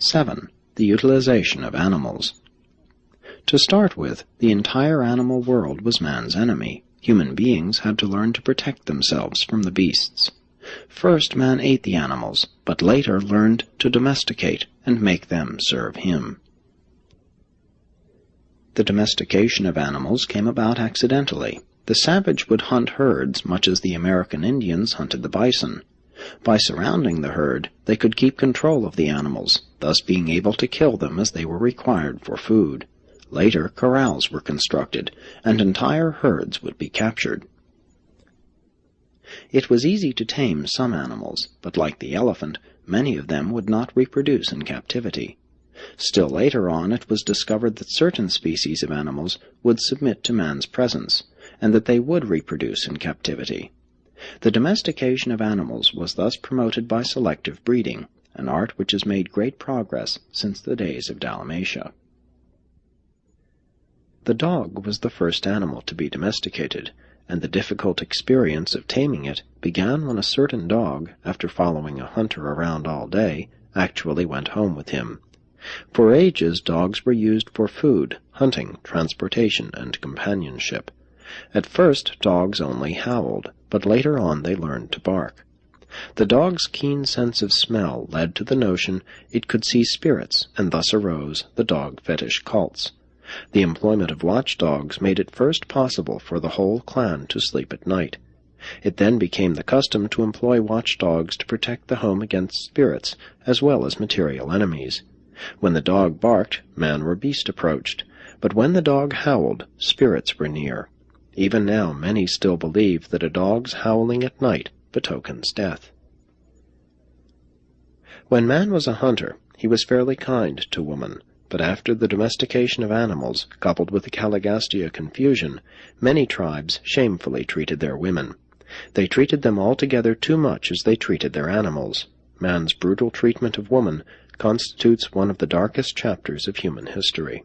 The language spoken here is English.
7. The utilization of animals. To start with, the entire animal world was man's enemy. Human beings had to learn to protect themselves from the beasts. First, man ate the animals, but later learned to domesticate and make them serve him. The domestication of animals came about accidentally. The savage would hunt herds much as the American Indians hunted the bison. By surrounding the herd, they could keep control of the animals, thus being able to kill them as they were required for food. Later, corrals were constructed, and entire herds would be captured. It was easy to tame some animals, but like the elephant, many of them would not reproduce in captivity. Still later on, it was discovered that certain species of animals would submit to man's presence, and that they would reproduce in captivity. The domestication of animals was thus promoted by selective breeding, an art which has made great progress since the days of Dalmatia. The dog was the first animal to be domesticated, and the difficult experience of taming it began when a certain dog, after following a hunter around all day, actually went home with him. For ages, dogs were used for food, hunting, transportation, and companionship. At first, dogs only howled, but later on they learned to bark. The dog's keen sense of smell led to the notion it could see spirits, and thus arose the dog fetish cults. The employment of watchdogs made it first possible for the whole clan to sleep at night. It then became the custom to employ watchdogs to protect the home against spirits, as well as material enemies. When the dog barked, man or beast approached, but when the dog howled, spirits were near. Even now many still believe that a dog's howling at night betokens death. When man was a hunter, he was fairly kind to woman, but after the domestication of animals, coupled with the Caligastia confusion, many tribes shamefully treated their women. They treated them altogether too much as they treated their animals. Man's brutal treatment of woman constitutes one of the darkest chapters of human history.